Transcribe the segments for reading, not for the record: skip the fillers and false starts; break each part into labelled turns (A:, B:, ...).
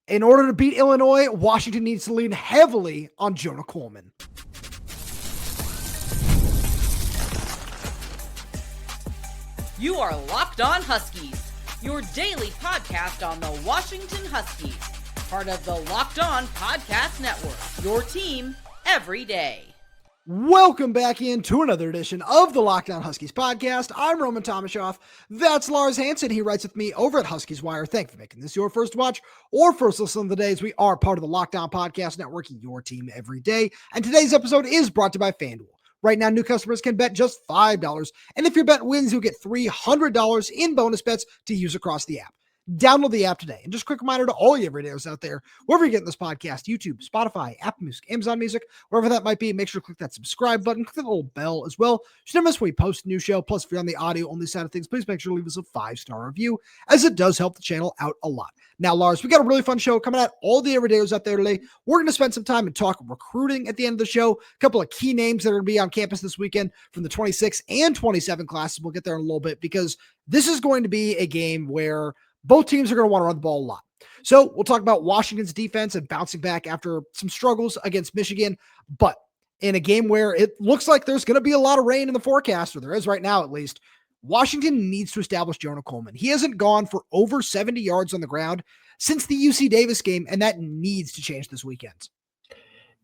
A: In order to beat Illinois, Washington needs to lean heavily on Jonah Coleman.
B: You are Locked On Huskies, your daily podcast on the Washington Huskies, part of the Locked On Podcast Network, your team every day.
A: Welcome back into another edition of the Locked On Huskies podcast. I'm Roman Tomashoff. That's Lars Hanson. He writes with me over at Huskies Wire. Thank you for making this your first watch or first listen of the day, as we are part of the Locked On Podcast Network, your team every day. And today's episode is brought to you by FanDuel. Right now, new customers can bet just $5. And if your bet wins, you'll get $300 in bonus bets to use across the app. Download the app today. And just a quick reminder to all you everydayers out there, wherever you're getting this podcast, YouTube, Spotify, Apple Music, Amazon Music, wherever that might be, make sure to click that subscribe button, click the little bell as well. So you never miss when we post a new show. Plus, if you're on the audio-only side of things, please make sure to leave us a 5-star review, as it does help the channel out a lot. Now, Lars, we got a really fun show coming at all the everydayers out there today. We're going to spend some time and talk recruiting at the end of the show. A couple of key names that are going to be on campus this weekend from the 26 and 27 classes. We'll get there in a little bit, because this is going to be a game where both teams are going to want to run the ball a lot. So we'll talk about Washington's defense and bouncing back after some struggles against Michigan. But in a game where it looks like there's going to be a lot of rain in the forecast, or there is right now at least, Washington needs to establish Jonah Coleman. He hasn't gone for over 70 yards on the ground since the UC Davis game, and that needs to change this weekend.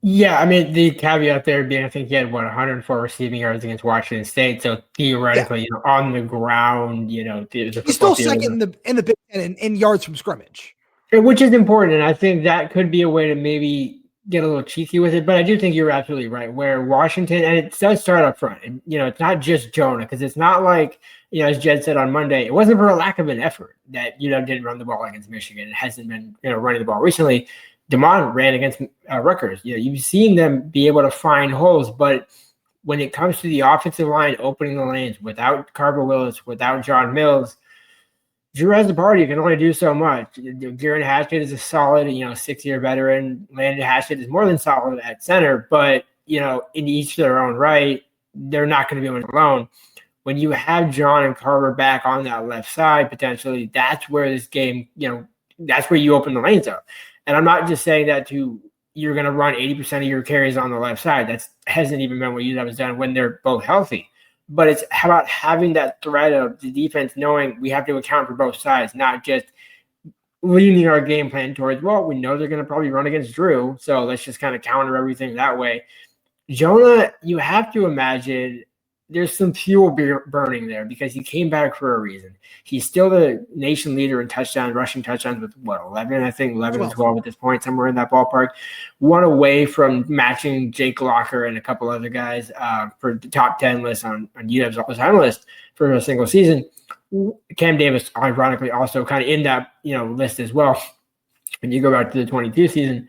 C: Yeah, I mean, the caveat there being, I think he had, 104 receiving yards against Washington State. So theoretically, on the ground,
A: he's still second in the Big Ten in yards from scrimmage,
C: which is important. And I think that could be a way to maybe get a little cheeky with it. But I do think you're absolutely right, where Washington, and it does start up front. And, it's not just Jonah, because it's not like, as Jedd said on Monday, it wasn't for a lack of an effort that, didn't run the ball against Michigan. It hasn't been, running the ball recently. DeMond ran against Rutgers. You've seen them be able to find holes, but when it comes to the offensive line opening the lanes without Carver, Willis, without John Mills, Drew has the party, can only do so much. Garen Hatchett is a solid, 6-year veteran. Landon Hatchett is more than solid at center, but, in each their own right, they're not going to be alone. When you have John and Carver back on that left side, potentially, that's where this game, that's where you open the lanes up. And I'm not just saying that you're going to run 80% of your carries on the left side. That hasn't even been what UW has done when they're both healthy. But it's about having that threat of the defense knowing we have to account for both sides, not just leaning our game plan towards, well, we know they're going to probably run against Drew, so let's just kind of counter everything that way. Jonah, you have to imagine there's some fuel burning there, because he came back for a reason. He's still the nation leader in rushing touchdowns with 11, I think 11 or 12 at this point, somewhere in that ballpark. One away from matching Jake Locker and a couple other guys for the top 10 list on UW's all-time list for a single season. Cam Davis, ironically, also kind of in that list as well. When you go back to the 22 season,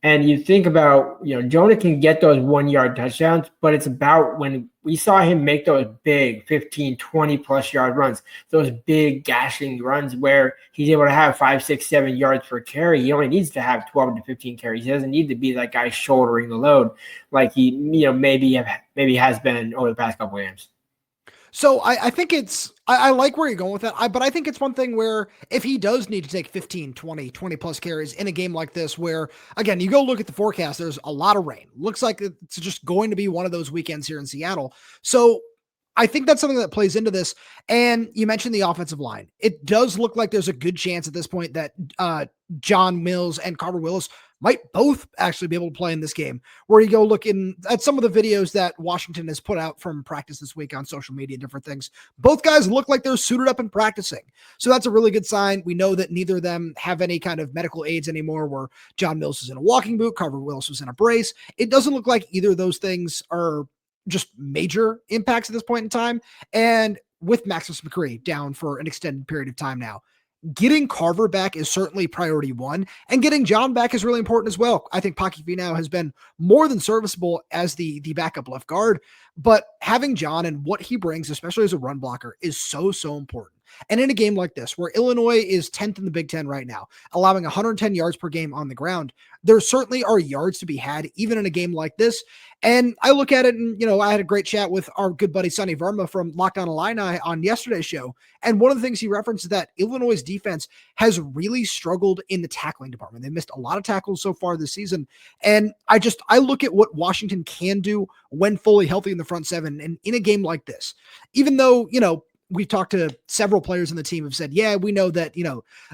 C: and you think about, Jonah can get those 1-yard touchdowns, but it's about when we saw him make those big 15, 20-plus yard runs, those big gashing runs where he's able to have 5, 6, 7 yards per carry. He only needs to have 12 to 15 carries. He doesn't need to be that guy shouldering the load like he, maybe has been over the past couple of games.
A: So I think I like where you're going with that, but I think it's one thing where if he does need to take 15, 20 plus carries in a game like this, where, again, you go look at the forecast, there's a lot of rain. Looks like it's just going to be one of those weekends here in Seattle. So I think that's something that plays into this. And you mentioned the offensive line. It does look like there's a good chance at this point that John Mills and Carver Willis might both actually be able to play in this game, where you go look at some of the videos that Washington has put out from practice this week on social media, different things. Both guys look like they're suited up and practicing. So that's a really good sign. We know that neither of them have any kind of medical aids anymore, where John Mills is in a walking boot, Carver Willis was in a brace. It doesn't look like either of those things are just major impacts at this point in time. And with Maximus McCree down for an extended period of time now, getting Carver back is certainly priority one, and getting John back is really important as well. I think Paki Finau has been more than serviceable as the backup left guard, but having John and what he brings, especially as a run blocker, is so important. And in a game like this, where Illinois is 10th in the Big Ten right now, allowing 110 yards per game on the ground, there certainly are yards to be had, even in a game like this. And I look at it and, I had a great chat with our good buddy Sonny Verma from Locked On Illini on yesterday's show. And one of the things he referenced is that Illinois' defense has really struggled in the tackling department. They missed a lot of tackles so far this season. And I look at what Washington can do when fully healthy in the front seven. And in a game like this, even though, we've talked to several players in the team have said, yeah, we know that,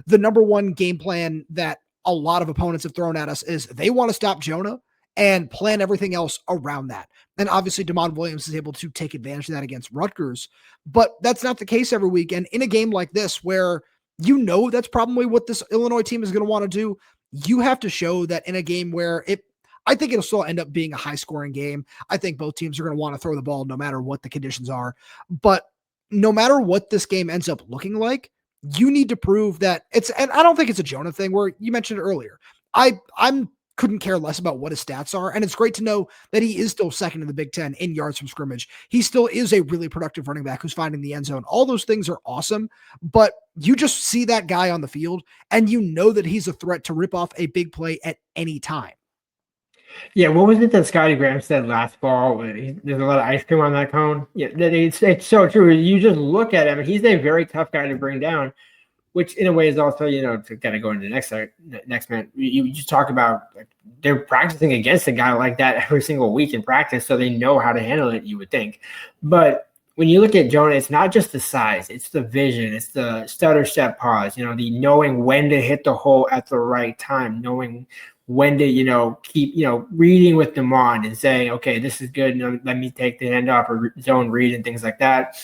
A: the number one game plan that a lot of opponents have thrown at us is they want to stop Jonah and plan everything else around that. And obviously DeMond Williams is able to take advantage of that against Rutgers, but that's not the case every week. And in a game like this, where that's probably what this Illinois team is going to want to do, you have to show that in a game where I think it'll still end up being a high scoring game. I think both teams are going to want to throw the ball no matter what the conditions are, but no matter what this game ends up looking like, you need to prove that and I don't think it's a Jonah thing where you mentioned it earlier. I'm couldn't care less about what his stats are. And it's great to know that he is still second in the Big Ten in yards from scrimmage. He still is a really productive running back who's finding the end zone. All those things are awesome, but you just see that guy on the field and you know that he's a threat to rip off a big play at any time.
C: Yeah, what was it that Scotty Graham said last fall? There's a lot of ice cream on that cone. Yeah, it's so true. You just look at him, and he's a very tough guy to bring down, which in a way is also, to kind of go into the next minute. You just talk about they're practicing against a guy like that every single week in practice, so they know how to handle it, you would think. But when you look at Jonah, it's not just the size, it's the vision, it's the stutter step pause, the knowing when to hit the hole at the right time, knowing when to, keep, reading with DeMond and saying, okay, this is good. Let me take the handoff or zone read and things like that.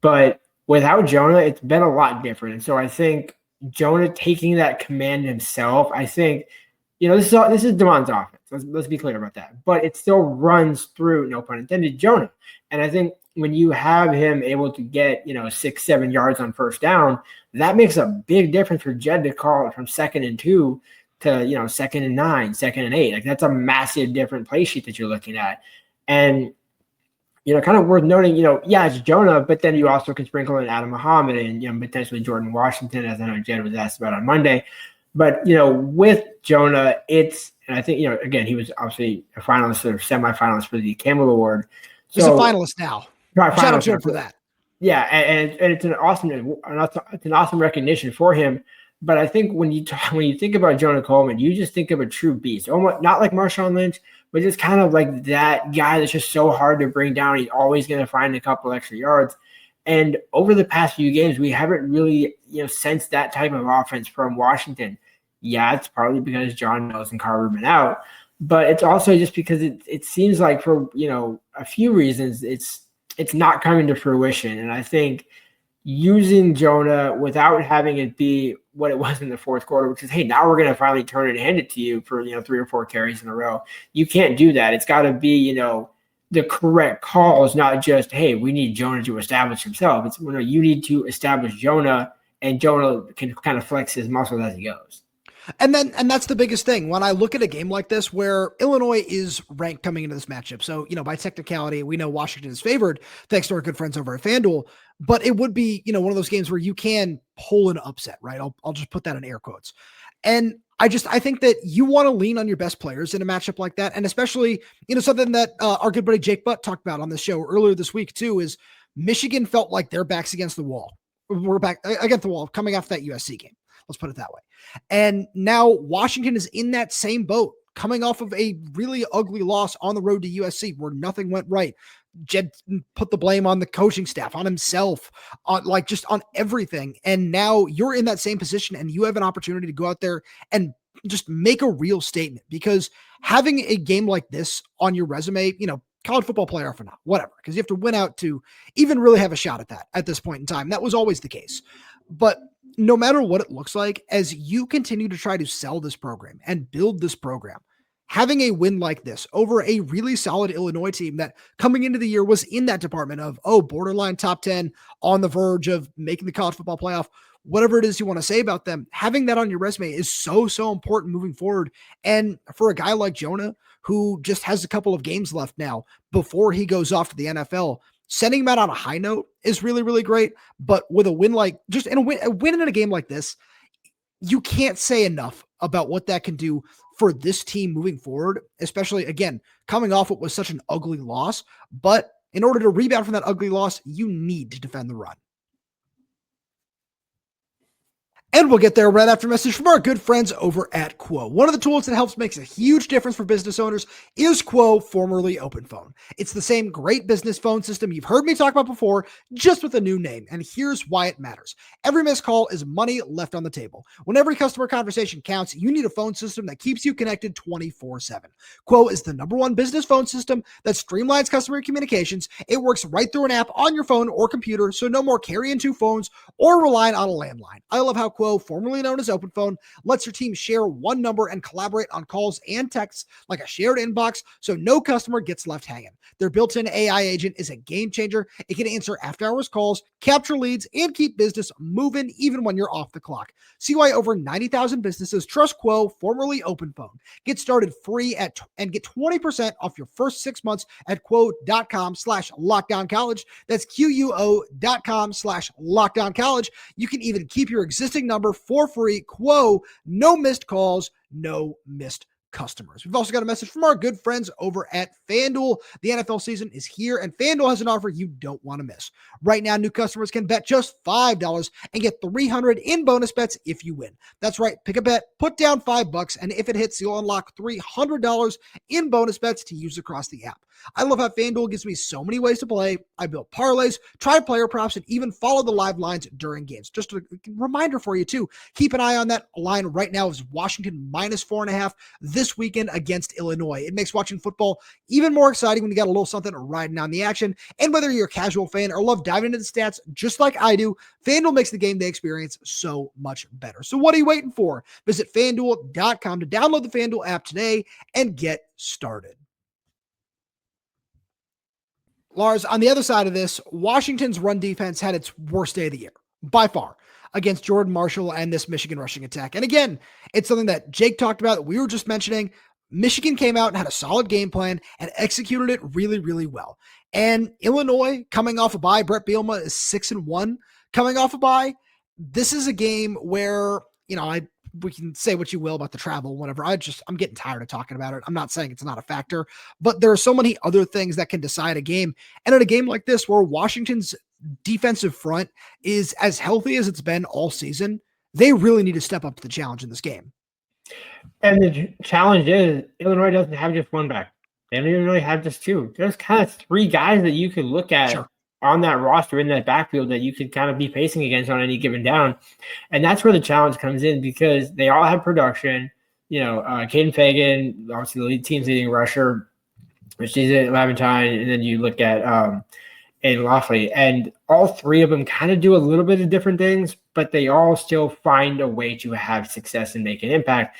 C: But without Jonah, it's been a lot different. And so I think Jonah taking that command himself, I think, this is DeMond's offense. Let's be clear about that. But it still runs through, no pun intended, Jonah. And I think when you have him able to get, 6-7 yards on first down, that makes a big difference for Jedd to call it from 2nd and 2 to 2nd and 9, 2nd and 8. Like that's a massive different play sheet that you're looking at. And kind of worth noting, it's Jonah, but then you also can sprinkle in Adam Muhammad and potentially Jordan Washington, as I know Jedd was asked about on Monday. But with Jonah, and I think again, he was obviously a finalist or semifinalist for the Campbell Award.
A: He's a finalist now. Shout out to him for that.
C: Yeah, and it's an awesome recognition for him. But I think when you think about Jonah Coleman, you just think of a true beast. Almost not like Marshawn Lynch, but just kind of like that guy that's just so hard to bring down. He's always going to find a couple extra yards. And over the past few games, we haven't really sensed that type of offense from Washington. Yeah, it's partly because John Mills and Carver have been out, but it's also just because it seems like for a few reasons it's not coming to fruition. And I think using Jonah without having it be what it was in the fourth quarter, which is, hey, now we're going to finally turn it and hand it to you for 3 or 4 carries in a row. You can't do that. It's got to be the correct calls, not just, hey, we need Jonah to establish himself. It's you need to establish Jonah, and Jonah can kind of flex his muscles as he goes.
A: And that's the biggest thing. When I look at a game like this where Illinois is ranked coming into this matchup, so, by technicality, we know Washington is favored thanks to our good friends over at FanDuel, but it would be, one of those games where you can pull an upset, right? I'll just put that in air quotes. And I think that you want to lean on your best players in a matchup like that. And especially, something that our good buddy Jake Butt talked about on the show earlier this week too, is Michigan felt like their backs against the wall. We're back against the wall coming off that USC game. Let's put it that way. And now Washington is in that same boat, coming off of a really ugly loss on the road to USC where nothing went right. Jedd put the blame on the coaching staff, on himself, on just on everything. And now you're in that same position and you have an opportunity to go out there and just make a real statement, because having a game like this on your resume, college football playoff or not, whatever, because you have to win out to even really have a shot at that at this point in time. That was always the case. But no matter what it looks like, as you continue to try to sell this program and build this program, having a win like this over a really solid Illinois team that coming into the year was in that department of, borderline top 10, on the verge of making the college football playoff, whatever it is you want to say about them, having that on your resume is so, so important moving forward. And for a guy like Jonah, who just has a couple of games left now before he goes off to the NFL, sending them out on a high note is really, really great. But with a win a win in a game like this, you can't say enough about what that can do for this team moving forward, especially, again, coming off what was such an ugly loss. But in order to rebound from that ugly loss, you need to defend the run. And we'll get there right after a message from our good friends over at Quo. One of the tools that helps makes a huge difference for business owners is Quo, formerly OpenPhone. It's the same great business phone system you've heard me talk about before, just with a new name. And here's why it matters. Every missed call is money left on the table. When every customer conversation counts, you need a phone system that keeps you connected 24/7. Quo is the #1 business phone system that streamlines customer communications. It works right through an app on your phone or computer, so no more carrying two phones or relying on a landline. I love how Quo, formerly known as OpenPhone, lets your team share one number and collaborate on calls and texts like a shared inbox, so no customer gets left hanging. Their built-in AI agent is a game changer. It can answer after-hours calls, capture leads, and keep business moving even when you're off the clock. See why over 90,000 businesses trust Quo, formerly OpenPhone. Get started free and get 20% off your first 6 months at quo.com/lockdowncollege. That's QUO.com/lockdowncollege. You can even keep your existing number for free. Quo, no missed calls, no missed customers. We've also got a message from our good friends over at FanDuel. The NFL season is here, and FanDuel has an offer you don't want to miss. Right now, new customers can bet just $5 and get $300 in bonus bets if you win. That's right. Pick a bet, put down $5, and if it hits, you'll unlock $300 in bonus bets to use across the app. I love how FanDuel gives me so many ways to play. I built parlays, try player props, and even follow the live lines during games. Just a reminder for you, too. Keep an eye on that line right now. Is Washington -4.5 this weekend against Illinois. It makes watching football even more exciting when you got a little something riding on the action. And whether you're a casual fan or love diving into the stats just like I do, FanDuel makes the game day experience so much better. So what are you waiting for? Visit FanDuel.com to download the FanDuel app today and get started. Lars, on the other side of this, Washington's run defense had its worst day of the year, by far, against Jordan Marshall and this Michigan rushing attack. And again, it's something that Jake talked about that we were just mentioning. Michigan came out and had a solid game plan and executed it really, really well. And Illinois, coming off a bye, Bret Bielema is 6-1 coming off a bye. This is a game where, we can say what you will about the travel, whatever. I'm getting tired of talking about it. I'm not saying it's not a factor, but there are so many other things that can decide a game. And in a game like this, where Washington's defensive front is as healthy as it's been all season, they really need to step up to the challenge in this game.
C: And the challenge is Illinois doesn't have just one back. They don't even really have just two. There's kind of three guys that you could look at on that roster in that backfield that you could kind of be facing against on any given down. And that's where the challenge comes in because they all have production. Kaden Feagin, obviously the team's leading rusher, which is at Valentine, and then you look at Aiden Lofley, and all three of them kind of do a little bit of different things, but they all still find a way to have success and make an impact.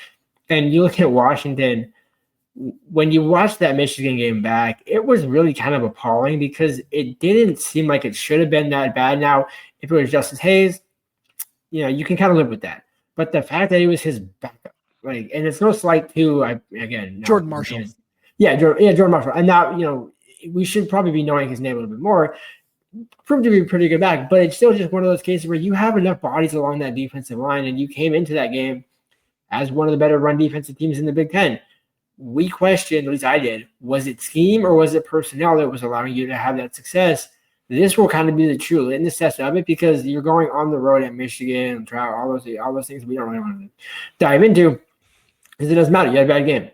C: And you look at Washington, when you watch that Michigan game back, it was really kind of appalling because it didn't seem like it should have been that bad. Now, if it was Justice Hayes, you can kind of live with that. But the fact that he was his backup, and it's no slight to
A: Jordan Marshall.
C: Jordan Marshall. And now, we should probably be knowing his name a little bit more. Proved to be a pretty good back, but it's still just one of those cases where you have enough bodies along that defensive line, and you came into that game as one of the better run defensive teams in the Big Ten. We questioned, at least I did, was it scheme or was it personnel that was allowing you to have that success? This will kind of be the true litmus test of it because you're going on the road at Michigan, all those things we don't really want to dive into because it doesn't matter. You had a bad game.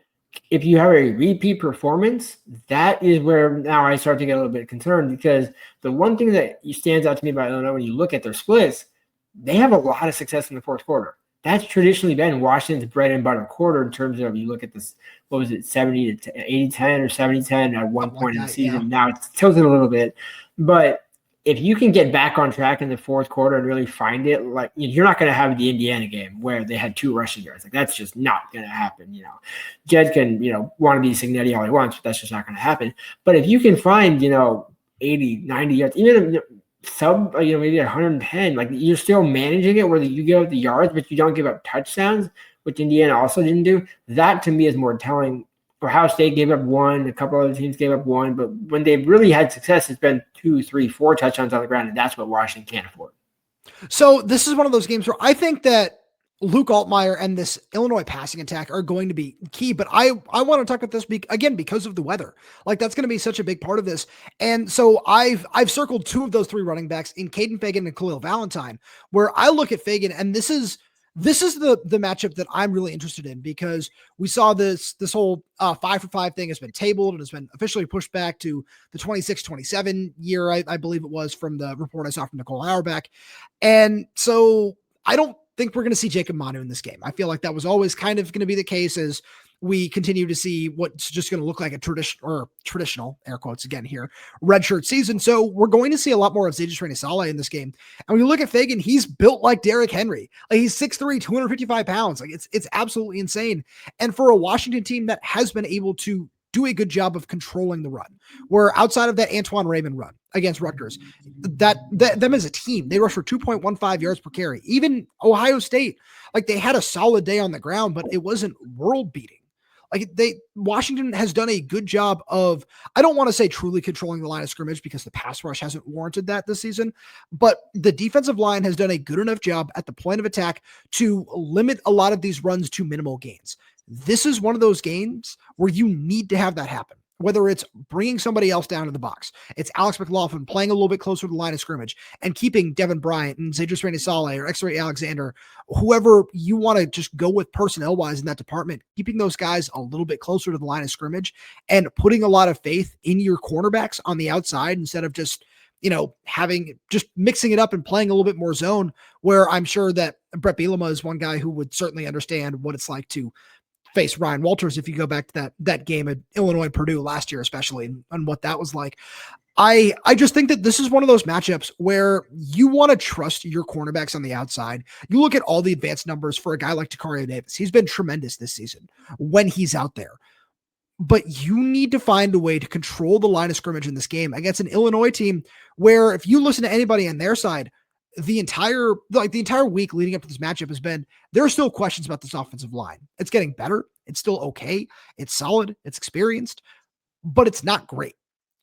C: If you have a repeat performance, that is where now I start to get a little bit concerned because the one thing that stands out to me about Illinois when you look at their splits, they have a lot of success in the fourth quarter. That's traditionally been Washington's bread and butter quarter in terms of you look at this, 70 to 80-10 or 70-10 at one point in the season. Yeah. Now it's tilted a little bit. But if you can get back on track in the fourth quarter and really find it, you're not going to have the Indiana game where they had 2 rushing yards. That's just not going to happen. Jedd can, want to be Signetti all he wants, but that's just not going to happen. But if you can find, 80, 90 yards, even maybe 110, you're still managing it where you give up the yards, but you don't give up touchdowns, which Indiana also didn't do. That to me is more telling Ohio State gave up one, a couple other teams gave up one, but when they've really had success, it's been 2, 3, 4 touchdowns on the ground, and that's what Washington can't afford.
A: So this is one of those games where I think that Luke Altmaier and this Illinois passing attack are going to be key, but I want to talk about this again because of the weather. Like that's going to be such a big part of this. And so I've circled 2 of those 3 running backs in Kaden Feagin and Khalil Valentine, where I look at Feagin, and this is the matchup that I'm really interested in, because we saw this whole 5-for-5 thing has been tabled and has been officially pushed back to the 26-27 year, I believe it was, from the report I saw from Nicole Auerbach. And so I don't think we're going to see Jacob Manu in this game. I feel like that was always kind of going to be the case as we continue to see what's just going to look like a traditional air quotes again here, redshirt season. So we're going to see a lot more of Zedric Saleh in this game. And when you look at Feagin, he's built like Derrick Henry. Like he's 6'3", 255 pounds. Like it's absolutely insane. And for a Washington team that has been able to do a good job of controlling the run, where outside of that Antoine Raymond run against Rutgers, them as a team, they rushed for 2.15 yards per carry. Even Ohio State, like they had a solid day on the ground, but it wasn't world beating. Like Washington has done a good job of, I don't want to say truly controlling the line of scrimmage because the pass rush hasn't warranted that this season, but the defensive line has done a good enough job at the point of attack to limit a lot of these runs to minimal gains. This is one of those games where you need to have that happen, whether it's bringing somebody else down to the box. It's Alex McLaughlin playing a little bit closer to the line of scrimmage and keeping Devin Bryant and Zedric Saleh or X-Ray Alexander, whoever you want to just go with personnel-wise in that department, keeping those guys a little bit closer to the line of scrimmage and putting a lot of faith in your cornerbacks on the outside instead of just, just mixing it up and playing a little bit more zone, where I'm sure that Bret Bielema is one guy who would certainly understand what it's like to face Ryan Walters if you go back to that game at Illinois Purdue last year, especially, and what that was like. I just think that this is one of those matchups where you want to trust your cornerbacks on the outside. You look at all the advanced numbers for a guy like Tacario Davis. He's been tremendous this season when he's out there. But you need to find a way to control the line of scrimmage in this game against an Illinois team where, if you listen to anybody on their side, the entire week leading up to this matchup has been, there are still questions about this offensive line. It's getting better. It's still okay. It's solid. It's experienced, but it's not great.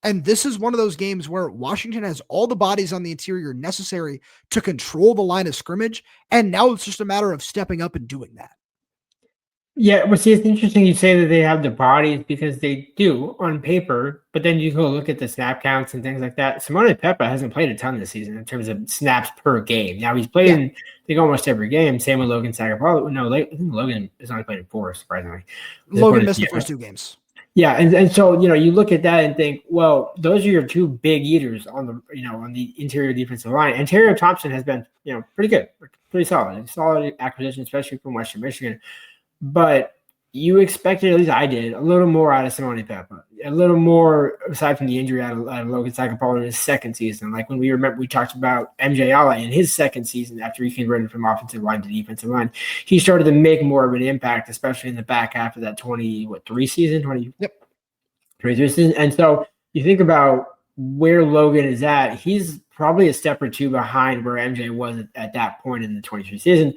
A: And this is one of those games where Washington has all the bodies on the interior necessary to control the line of scrimmage. And now it's just a matter of stepping up and doing that.
C: Yeah, well, see, it's interesting you say that they have the bodies, because they do on paper, but then you go look at the snap counts and things like that. Simone Peppa hasn't played a ton this season in terms of snaps per game. Now, he's played in, I think, almost every game. Same with Logan Sagapolo. No, I think Logan is only played in 4, surprisingly.
A: Logan missed the first 2 games.
C: Yeah, and so, you look at that and think, well, those are your 2 big eaters on the interior defensive line. And Terrio Thompson has been, pretty good, pretty solid acquisition, especially from Western Michigan. But you expected, at least I did, a little more out of Simone Peppa, a little more, aside from the injury, out of Logan Sagapolo in his second season. Like when we talked about MJ Ala in his second season after he converted from offensive line to defensive line, he started to make more of an impact, especially in the back half of that 23 season. And so you think about where Logan is at, he's probably a step or 2 behind where MJ was at that point in the 23 season.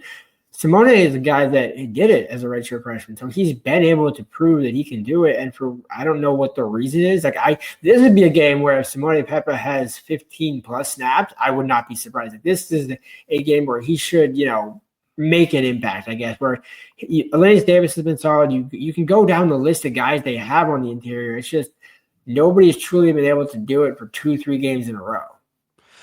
C: Simone is a guy that did it as a redshirt freshman, so he's been able to prove that he can do it. And I don't know what the reason is. This would be a game where if Simone Peppa has 15 plus snaps, I would not be surprised. This is a game where he should, make an impact, I guess. Where Alanis Davis has been solid. You can go down the list of guys they have on the interior. It's just nobody's truly been able to do it for 2-3 games in a row.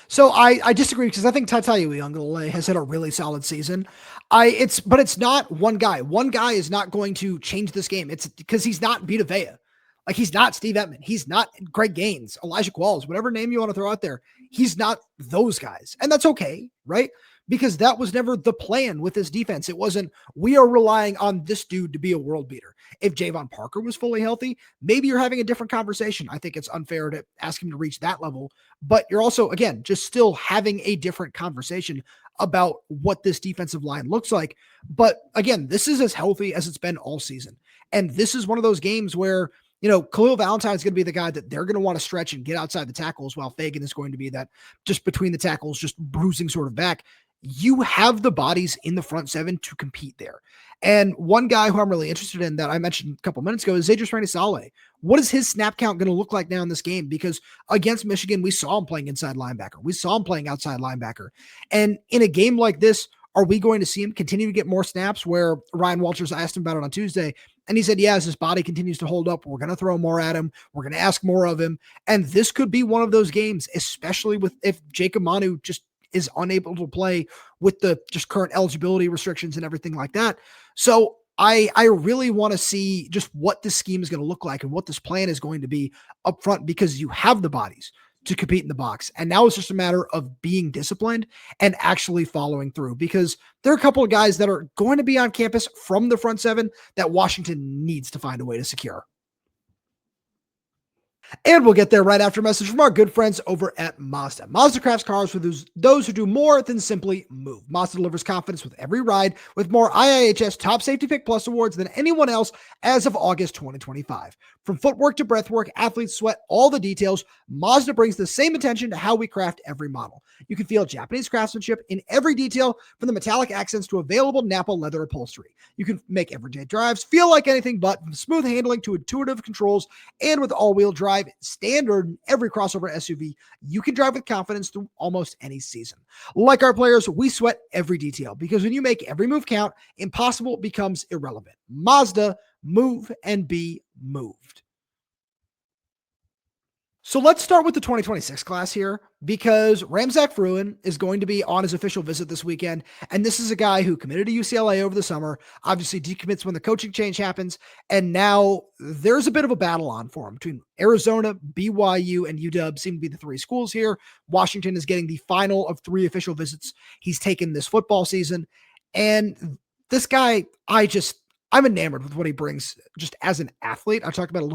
A: So I disagree, because I think Tatayu Uiagalelei has had a really solid season. But it's not one guy. One guy is not going to change this game. It's because he's not Vita Vea. Like he's not Steve Ettman. He's not Greg Gaines, Elijah Qualls, whatever name you want to throw out there. He's not those guys. And that's okay, right? Because that was never the plan with this defense. It wasn't, we are relying on this dude to be a world beater. If Javon Parker was fully healthy, maybe you're having a different conversation. I think it's unfair to ask him to reach that level, but you're also, again, just still having a different conversation about what this defensive line looks like. But again, this is as healthy as it's been all season. And this is one of those games where, Khalil Valentine is going to be the guy that they're going to want to stretch and get outside the tackles, while Feagin is going to be that just between the tackles, just bruising sort of back. You have the bodies in the front 7 to compete there. And one guy who I'm really interested in that I mentioned a couple minutes ago is Jedd Fisch. What is his snap count going to look like now in this game? Because against Michigan, we saw him playing inside linebacker. We saw him playing outside linebacker. And in a game like this, are we going to see him continue to get more snaps? Where Ryan Walters asked him about it on Tuesday, and he said, yeah, as his body continues to hold up, we're going to throw more at him. We're going to ask more of him. And this could be one of those games, especially if Jacob Manu just is unable to play with the just current eligibility restrictions and everything like that. So I really want to see just what this scheme is going to look like and what this plan is going to be up front, because you have the bodies to compete in the box. And now it's just a matter of being disciplined and actually following through, because there are a couple of guys that are going to be on campus from the front seven that Washington needs to find a way to secure. And we'll get there right after a message from our good friends over at Mazda. Mazda crafts cars for those who do more than simply move. Mazda delivers confidence with every ride, with more IIHS Top Safety Pick Plus awards than anyone else as of August 2025. From footwork to breathwork, athletes sweat all the details. Mazda brings the same attention to how we craft every model. You can feel Japanese craftsmanship in every detail, from the metallic accents to available Napa leather upholstery. You can make everyday drives feel like anything but, from smooth handling to intuitive controls, and with all-wheel drive standard in every crossover SUV, you can drive with confidence through almost any season. Like our players, we sweat every detail, because when you make every move count, impossible becomes irrelevant. Mazda, move and be moved. So let's start with the 2026 class here, because Ramzak Fruean is going to be on his official visit this weekend. And this is a guy who committed to UCLA over the summer, obviously decommits when the coaching change happens. And now there's a bit of a battle on for him between Arizona, BYU, and UW seem to be the three schools here. Washington is getting the final of 3 official visits he's taken this football season. And this guy, I'm enamored with what he brings just as an athlete. I talked about a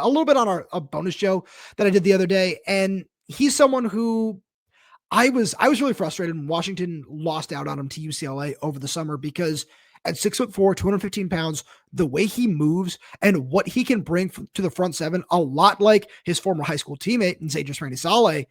A: little bit on a bonus show that I did the other day. And he's someone who I was really frustrated when Washington lost out on him to UCLA over the summer, because at 6'4", 215 pounds, the way he moves and what he can bring to the front seven, a lot like his former high school teammate in Jedd Fisch,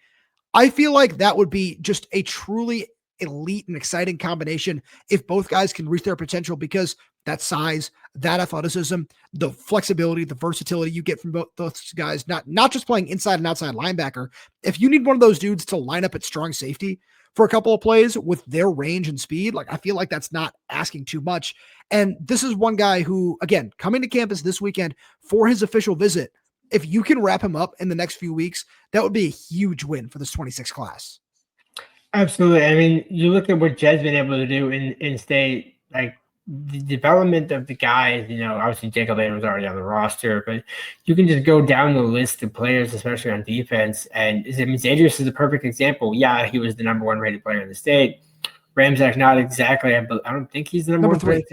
A: I feel like that would be just a truly elite and exciting combination if both guys can reach their potential, because that size, that athleticism, the flexibility, the versatility you get from both those guys, not just playing inside and outside linebacker. If you need one of those dudes to line up at strong safety for a couple of plays with their range and speed, like, I feel like that's not asking too much. And this is one guy who, again, coming to campus this weekend for his official visit, if you can wrap him up in the next few weeks, that would be a huge win for this 26 class.
C: Absolutely. I mean, you look at what Jedd's been able to do in state, like the development of the guys, obviously Jacob Lane was already on the roster, but you can just go down the list of players, especially on defense. And Zadrius is a perfect example. Yeah, he was the number 1 rated player in the state. Ramzak, not exactly. I don't think he's the number 1
A: 3.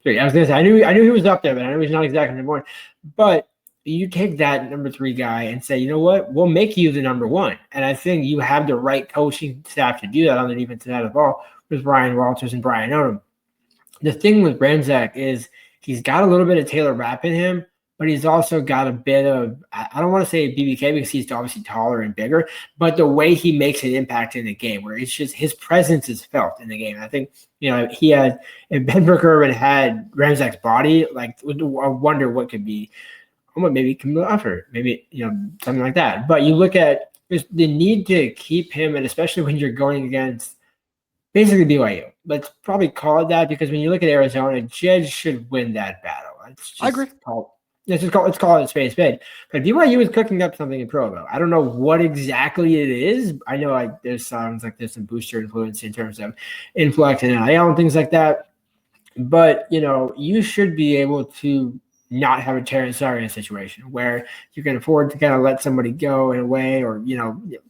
C: Three. I was going to say, I knew he was up there, but I know he's not exactly number 1. But you take that number 3 guy and say, you know what, we'll make you the number 1. And I think you have the right coaching staff to do that on the defensive side of the ball with Ryan Walters and Brian Odom. The thing with Ramzak is he's got a little bit of Taylor Rapp in him, but he's also got a bit of, I don't want to say BBK because he's obviously taller and bigger, but the way he makes an impact in the game, where it's just his presence is felt in the game. I think, he had, if Ben Burke-Irvin had Ramzak's body, like, I wonder what could be, maybe Camille Uffer, maybe, something like that. But you look at the need to keep him, and especially when you're going against basically BYU. Let's probably call it that, because when you look at Arizona, Jedd should win that battle.
A: I agree.
C: Let's call it a spade. But BYU is cooking up something in Provo. I don't know what exactly it is. I know there's sounds like there's some booster influence in terms of influx and NIL and things like that. But, you should be able to not have a Terrence Arian situation where you can afford to kind of let somebody go in a way, or,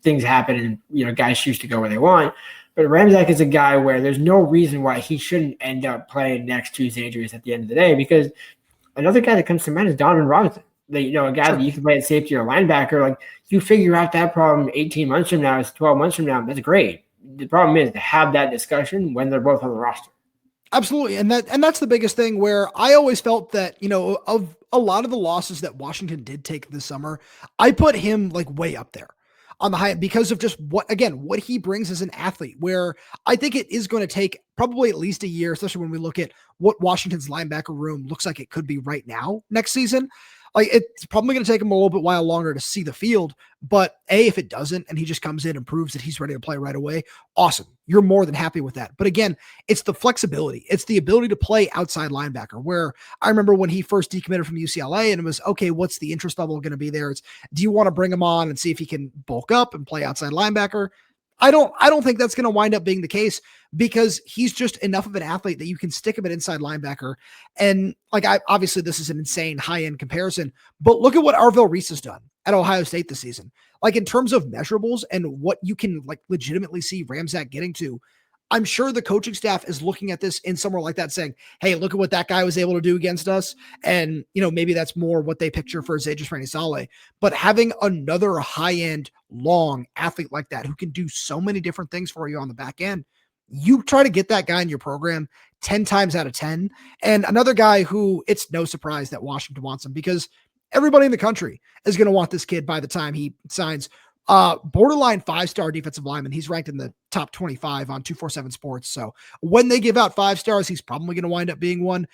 C: things happen and, guys choose to go where they want. But Ramzak is a guy where there's no reason why he shouldn't end up playing next to Zadrius at the end of the day, because another guy that comes to mind is Donovan Robinson. A guy that you can play at safety or linebacker. Like, you figure out that problem 18 months from now, 12 months from now, that's great. The problem is to have that discussion when they're both on the roster.
A: Absolutely. And that's the biggest thing, where I always felt that, of a lot of the losses that Washington did take this summer, I put him like way up there. on the high end because of just what he brings as an athlete, where I think it is going to take probably at least a year, especially when we look at what Washington's linebacker room looks like it could be right now next season. Like, it's probably going to take him a little bit while longer to see the field, but if it doesn't, and he just comes in and proves that he's ready to play right away, awesome. You're more than happy with that. But again, it's the flexibility. It's the ability to play outside linebacker, where I remember when he first decommitted from UCLA and it was, okay, what's the interest level going to be there? It's, do you want to bring him on and see if he can bulk up and play outside linebacker? I don't think that's going to wind up being the case, because he's just enough of an athlete that you can stick him at inside linebacker. And like, obviously this is an insane high-end comparison, but look at what Arvell Reese has done at Ohio State this season. Like, in terms of measurables and what you can like legitimately see Ramzak getting to, I'm sure the coaching staff is looking at this in somewhere like that saying, hey, look at what that guy was able to do against us. And, maybe that's more what they picture for Za'Darius Phraney-Saleh. But having another high-end, long athlete like that who can do so many different things for you on the back end, you try to get that guy in your program 10 times out of 10. And another guy who it's no surprise that Washington wants him, because everybody in the country is going to want this kid by the time he signs. Borderline 5-star defensive lineman. He's ranked in the top 25 on 247 Sports. So when they give out 5 stars, he's probably going to wind up being one.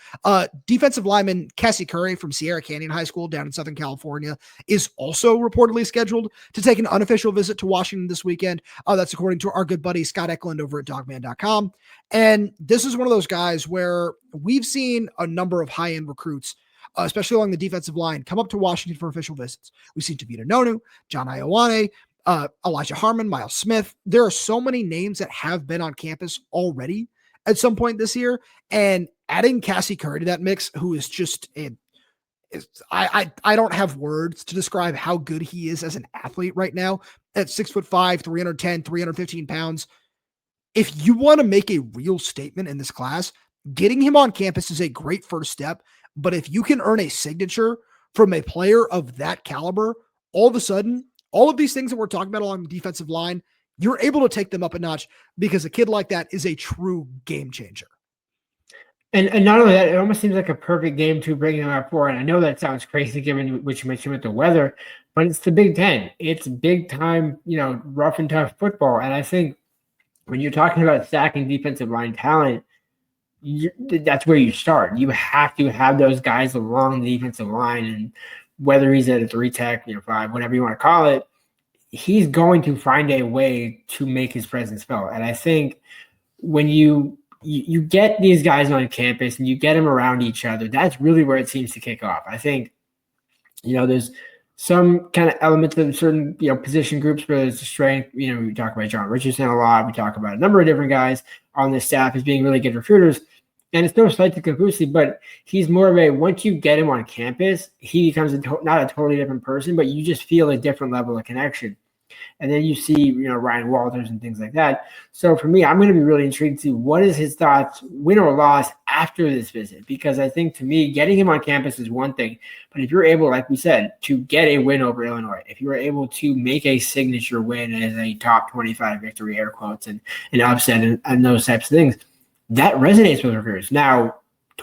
A: Defensive lineman Kasi Currie from Sierra Canyon High School down in Southern California is also reportedly scheduled to take an unofficial visit to Washington this weekend. That's according to our good buddy Scott Eklund over at dogman.com. And this is one of those guys where we've seen a number of high-end recruits, especially along the defensive line, come up to Washington for official visits. We've seen Tavita Nonu, John Ioane, Elijah Harmon, Miles Smith. There are so many names that have been on campus already at some point this year, and adding Kasi Currie to that mix, who is just I don't have words to describe how good he is as an athlete right now at 6'5", 310, 315 pounds. If you want to make a real statement in this class, getting him on campus is a great first step. But if you can earn a signature from a player of that caliber, all of a sudden, all of these things that we're talking about along the defensive line, you're able to take them up a notch, because a kid like that is a true game changer.
C: And not only that, it almost seems like a perfect game to bring him up for. And I know that sounds crazy given what you mentioned with the weather, but it's the Big Ten. It's big time, rough and tough football. And I think when you're talking about stacking defensive line talent, that's where you start. You have to have those guys along the defensive line, and whether he's at a 3-tech, 5, whatever you want to call it, he's going to find a way to make his presence felt. And I think when you get these guys on campus and you get them around each other, that's really where it seems to kick off. I think, there's some kind of elements of certain, position groups where there's a strength. We talk about John Richardson a lot. We talk about a number of different guys on this staff as being really good recruiters. And it's no slight to Kakusi, but he's more of a, once you get him on campus, he becomes not a totally different person, but you just feel a different level of connection. And then you see, Ryan Walters and things like that. So for me, I'm going to be really intrigued to see what is his thoughts, win or loss, after this visit. Because I think, to me, getting him on campus is one thing. But if you're able, like we said, to get a win over Illinois, if you're able to make a signature win as a top 25 victory, air quotes, and an upset and those types of things, that resonates with recruiters. Now,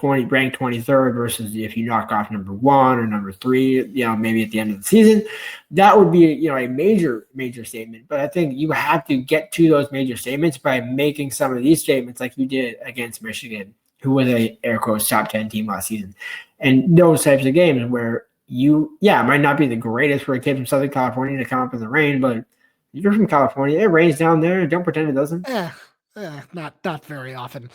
C: ranked 23rd versus if you knock off number 1 or number 3, maybe at the end of the season, that would be, a major statement. But I think you have to get to those major statements by making some of these statements like you did against Michigan, who was a air quotes top 10 team last season. And those types of games where it might not be the greatest for a kid from Southern California to come up in the rain, but you're from California, it rains down there. Don't pretend it doesn't.
A: Not very often.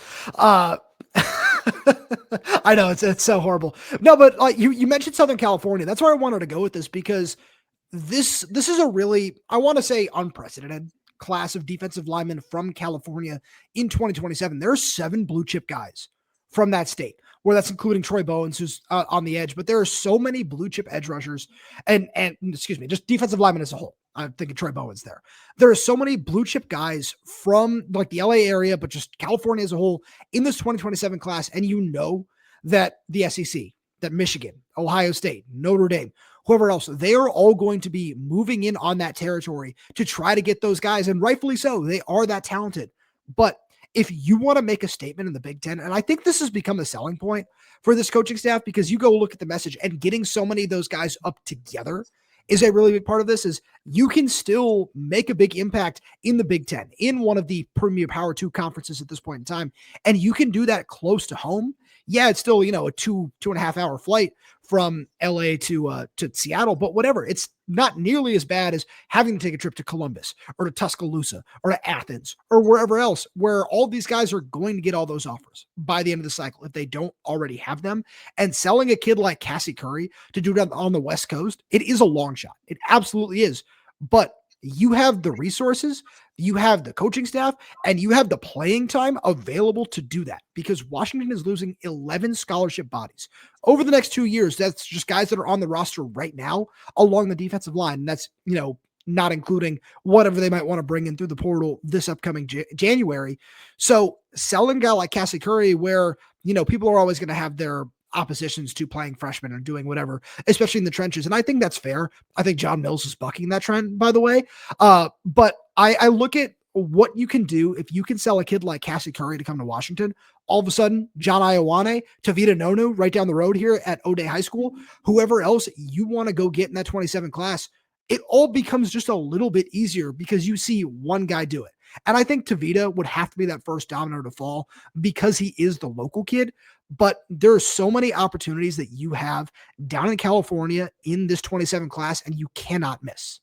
A: I know it's so horrible. No, but like you mentioned Southern California. That's where I wanted to go with this, because this is a really, I want to say, unprecedented class of defensive linemen from California in 2027. There are 7 blue chip guys from that state, where that's including Troy Bowens, who's on the edge. But there are so many blue chip edge rushers and just defensive linemen as a whole. I'm thinking Troy Bowens there. There are so many blue chip guys from like the LA area, but just California as a whole in this 2027 class. And that the SEC, that Michigan, Ohio State, Notre Dame, whoever else, they are all going to be moving in on that territory to try to get those guys. And rightfully so, they are that talented. But if you want to make a statement in the Big Ten, and I think this has become a selling point for this coaching staff, because you go look at the message and getting so many of those guys up together is a really big part of this. Is you can still make a big impact in the Big Ten, in one of the premier Power 2 conferences at this point in time. And you can do that close to home. Yeah, it's still, a 2.5 hour flight from LA to Seattle, but whatever. It's not nearly as bad as having to take a trip to Columbus or to Tuscaloosa or to Athens or wherever else, where all these guys are going to get all those offers by the end of the cycle if they don't already have them. And selling a kid like Kasi Currie to do that on the West Coast, it is a long shot. It absolutely is. But you have the resources, you have the coaching staff, and you have the playing time available to do that, because Washington is losing 11 scholarship bodies over the next 2 years. That's just guys that are on the roster right now along the defensive line. And that's, not including whatever they might want to bring in through the portal this upcoming January. So selling a guy like Kasi Currie, where, people are always going to have their oppositions to playing freshmen and doing whatever, especially in the trenches. And I think that's fair. I think John Mills is bucking that trend, by the way. But I look at what you can do if you can sell a kid like Kasi Currie to come to Washington. All of a sudden, John Ioane, Tavita Nonu right down the road here at O'Day High School, whoever else you want to go get in that 27 class, it all becomes just a little bit easier because you see one guy do it. And I think Tavita would have to be that first domino to fall because he is the local kid. But there are so many opportunities that you have down in California in this 27 class, and you cannot miss.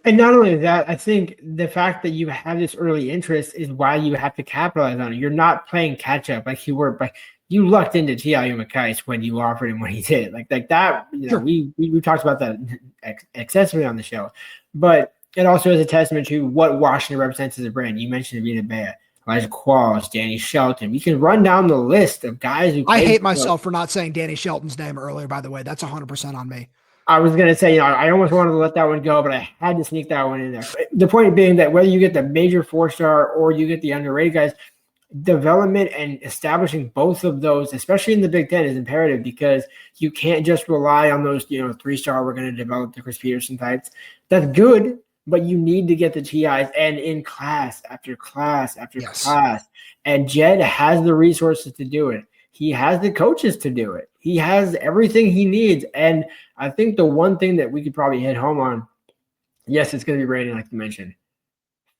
C: And not only that, I think the fact that you have this early interest is why you have to capitalize on it. You're not playing catch up like you were, but you lucked into T.I. McKice when you offered him what he did. Like that,
A: Sure.
C: We talked about that excessively on the show, but it also is a testament to what Washington represents as a brand. You mentioned Vita Bea, Elijah Qualls, Danny Shelton. We can run down the list of guys who.
A: I hate myself for not saying Danny Shelton's name earlier, by the way. That's 100% on me.
C: I was going to say, I almost wanted to let that one go, but I had to sneak that one in there. The point being that whether you get the major 4-star or you get the underrated guys, development and establishing both of those, especially in the Big Ten, is imperative, because you can't just rely on those, 3-star, we're going to develop the Chris Peterson types. That's good, but you need to get the TIs and in class after class after class. And Jedd has the resources to do it. He has the coaches to do it. He has everything he needs. And I think the one thing that we could probably hit home on, yes, it's going to be raining, like you mentioned.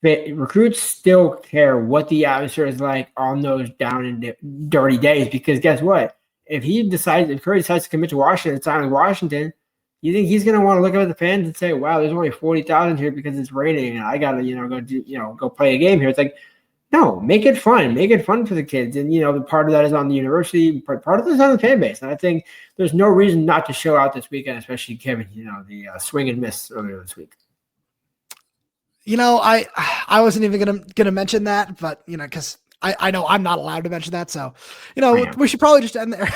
C: But recruits still care what the atmosphere is like on those down and dirty days, because guess what? If Curry decides to commit to Washington and sign with Washington, you think he's going to want to look up at the fans and say, wow, there's only 40,000 here because it's raining and I got to, go play a game here. It's like, no, make it fun. Make it fun for the kids. And, the part of that is on the university. Part of it is on the fan base. And I think there's no reason not to show out this weekend, especially Kevin, the swing and miss earlier this week.
A: I wasn't even gonna mention that, but because I know I'm not allowed to mention that, so we should probably just end there.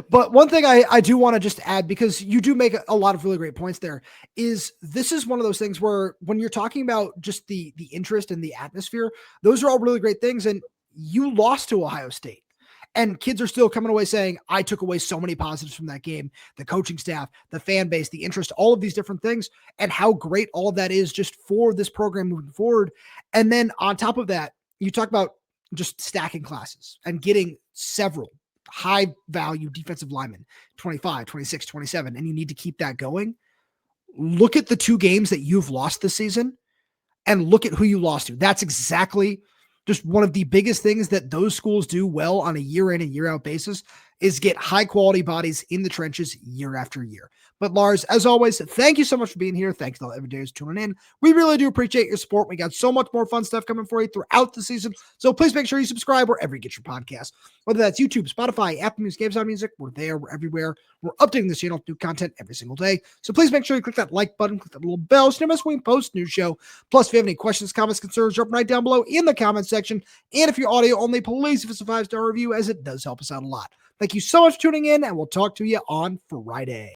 A: But one thing I do want to just add, because you do make a lot of really great points there, is this is one of those things where when you're talking about just the interest and the atmosphere, those are all really great things. And you lost to Ohio State. And kids are still coming away saying, I took away so many positives from that game, the coaching staff, the fan base, the interest, all of these different things, and how great all of that is just for this program moving forward. And then on top of that, you talk about just stacking classes and getting several high value defensive linemen, 25, 26, 27, and you need to keep that going. Look at the 2 games that you've lost this season and look at who you lost to. That's exactly just one of the biggest things that those schools do well on a year in and year out basis is get high quality bodies in the trenches year after year. But Lars, as always, thank you so much for being here. Thanks to all every day who's tuning in. We really do appreciate your support. We got so much more fun stuff coming for you throughout the season. So please make sure you subscribe wherever you get your podcasts, whether that's YouTube, Spotify, Apple Music, Amazon Music. We're there. We're everywhere. We're updating this channel with new content every single day. So please make sure you click that like button, click that little bell so you never miss when we post new show. Plus, if you have any questions, comments, concerns, drop them right down below in the comment section. And if you're audio only, please give us a 5-star review, as it does help us out a lot. Thank you so much for tuning in, and we'll talk to you on Friday.